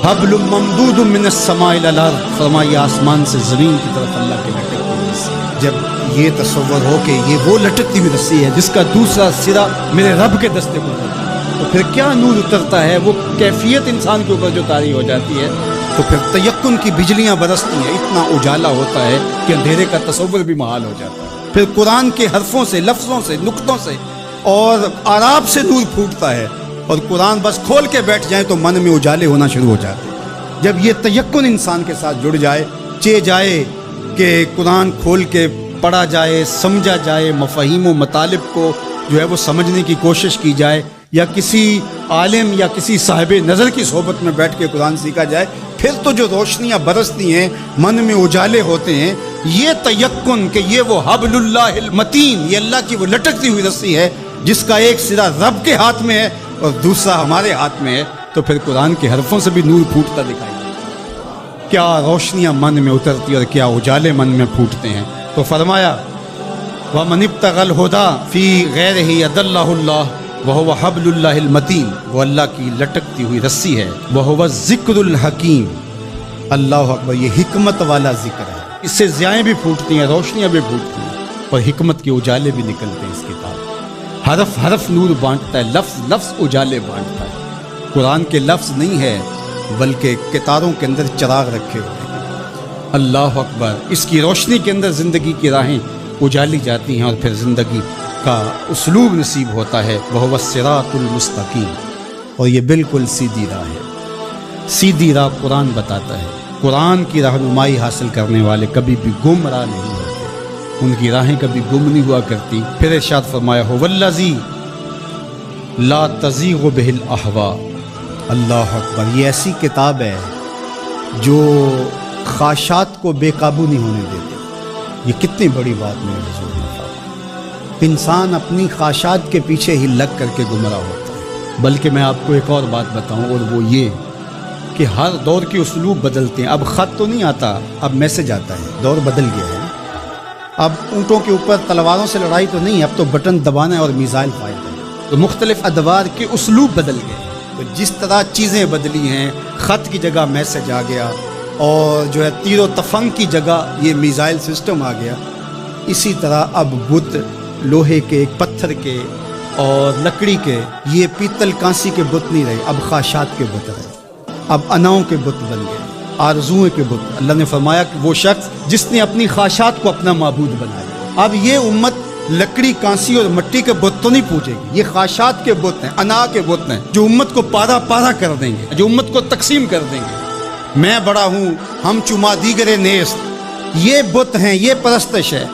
حبل ممدود من السماء الى الارض، فرمایا آسمان سے زمین کی طرف اللہ کے لٹکتی ہوئی رسی۔ جب یہ تصور ہو کہ یہ وہ لٹکتی ہوئی رسی ہے جس کا دوسرا سرا میرے رب کے دستے کو ہوتا ہے، تو پھر کیا نور اترتا ہے، وہ کیفیت انسان کے اوپر جو طاری ہو جاتی ہے، تو پھر تیقن کی بجلیاں برستی ہیں، اتنا اجالا ہوتا ہے کہ اندھیرے کا تصور بھی محال ہو جاتا ہے۔ پھر قرآن کے حرفوں سے، لفظوں سے، نقطوں سے اور آراب سے نور پھوٹتا ہے، اور قرآن بس کھول کے بیٹھ جائیں تو من میں اجالے ہونا شروع ہو جاتے ہیں۔ جب یہ تیقن انسان کے ساتھ جڑ جائے، چے جائے کہ قرآن کھول کے پڑھا جائے، سمجھا جائے، مفاہیم و مطالب کو جو ہے وہ سمجھنے کی کوشش کی جائے، یا کسی عالم یا کسی صاحب نظر کی صحبت میں بیٹھ کے قرآن سیکھا جائے، پھر تو جو روشنیاں برستی ہیں، من میں اجالے ہوتے ہیں، یہ تیقن کہ یہ وہ حبل اللہ المتین، یہ اللہ کی وہ لٹکتی ہوئی رسی ہے جس کا ایک سرا رب کے ہاتھ میں ہے اور دوسرا ہمارے ہاتھ میں ہے، تو پھر قرآن کے حرفوں سے بھی نور پھوٹتا دکھائی دیتا ہے۔ کیا روشنیاں من میں اترتی اور کیا اجالے من میں پھوٹتے ہیں۔ تو فرمایا وَمَنِ ابْتَغَى الْهُدَى فِي غَيْرِهِ أَضَلَّهُ اللَّهُ وَهُوَ حَبْلُ اللَّهِ الْمَتِينُ، وہ اللہ کی لٹکتی ہوئی رسی ہے، وَهُوَ الذِّكْرُ الْحَكِيمُ، اللہ اکبر، یہ حکمت والا ذکر ہے، اس سے ضیائیں بھی پھوٹتی ہیں، روشنیاں بھی پھوٹتی ہیں، اور حکمت کے اجالے بھی نکلتے ہیں۔ اس کتاب حرف حرف نور بانٹتا ہے، لفظ لفظ اجالے بانٹتا ہے۔ قرآن کے لفظ نہیں ہے بلکہ کتاروں کے اندر چراغ رکھے ہوئے ہیں۔ اللہ اکبر، اس کی روشنی کے اندر زندگی کی راہیں اجالی جاتی ہیں، اور پھر زندگی کا اسلوب نصیب ہوتا ہے، وَهُوَ الصِّرَاطُ الْمُسْتَقِيمُ، اور یہ بالکل سیدھی راہ ہے۔ سیدھی راہ قرآن بتاتا ہے۔ قرآن کی رہنمائی حاصل کرنے والے کبھی بھی گمراہ نہیں ہوتے، ان کی راہیں کبھی گم نہیں ہوا کرتی۔ پھر ارشاد فرمایا هُوَ الَّذِي لَا تَزِيغُ بِهِ الْأَهْوَاءُ، اللہ اکبر، یہ ایسی کتاب ہے جو خواہشات کو بے قابو نہیں ہونے دیتی۔ یہ کتنی بڑی بات میرے حضور نے فرمائی۔ انسان اپنی خواہشات کے پیچھے ہی لگ کر کے گمراہ ہوتا ہے۔ بلکہ میں آپ کو ایک اور بات بتاؤں، اور وہ یہ کہ ہر دور کے اسلوب بدلتے ہیں۔ اب خط تو نہیں آتا، اب میسج آتا ہے، دور بدل گیا ہے۔ اب اونٹوں کے اوپر تلواروں سے لڑائی تو نہیں، اب تو بٹن دبانا ہے اور میزائل فائر کرنا ہے۔ تو مختلف ادوار کے اسلوب بدل گئے ہیں۔ تو جس طرح چیزیں بدلی ہیں، خط کی جگہ میسج آ گیا، اور جو ہے تیر و تفنگ کی جگہ یہ میزائل سسٹم آ گیا، اسی طرح اب بت لوہے کے، پتھر کے اور لکڑی کے، یہ پیتل کانسی کے بت نہیں رہے، اب خواہشات کے بت رہے، اب اناؤں کے بت بن گئے، آرزوؤں کے بت۔ اللہ نے فرمایا کہ وہ شخص جس نے اپنی خواہشات کو اپنا معبود بنایا۔ اب یہ امت لکڑی، کانسی اور مٹی کے بت تو نہیں پوجے گی، یہ خواہشات کے بت ہیں، انا کے بت ہیں، جو امت کو پارا پارا کر دیں گے، جو امت کو تقسیم کر دیں گے۔ میں بڑا ہوں، ہم چما دیگر نیست، یہ بت ہیں، یہ پرستش ہے۔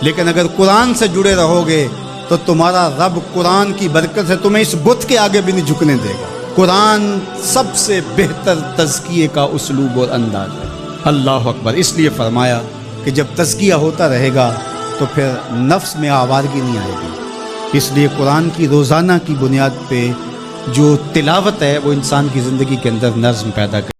لیکن اگر قرآن سے جڑے رہو گے تو تمہارا رب قرآن کی برکت سے تمہیں اس بت کے آگے بھی نہیں جھکنے دے گا۔ قرآن سب سے بہتر تزکیے کا اسلوب اور انداز ہے۔ اللہ اکبر، اس لیے فرمایا کہ جب تزکیہ ہوتا رہے گا تو پھر نفس میں آوارگی نہیں آئے گی۔ اس لیے قرآن کی روزانہ کی بنیاد پہ جو تلاوت ہے وہ انسان کی زندگی کے اندر نظم پیدا کرے۔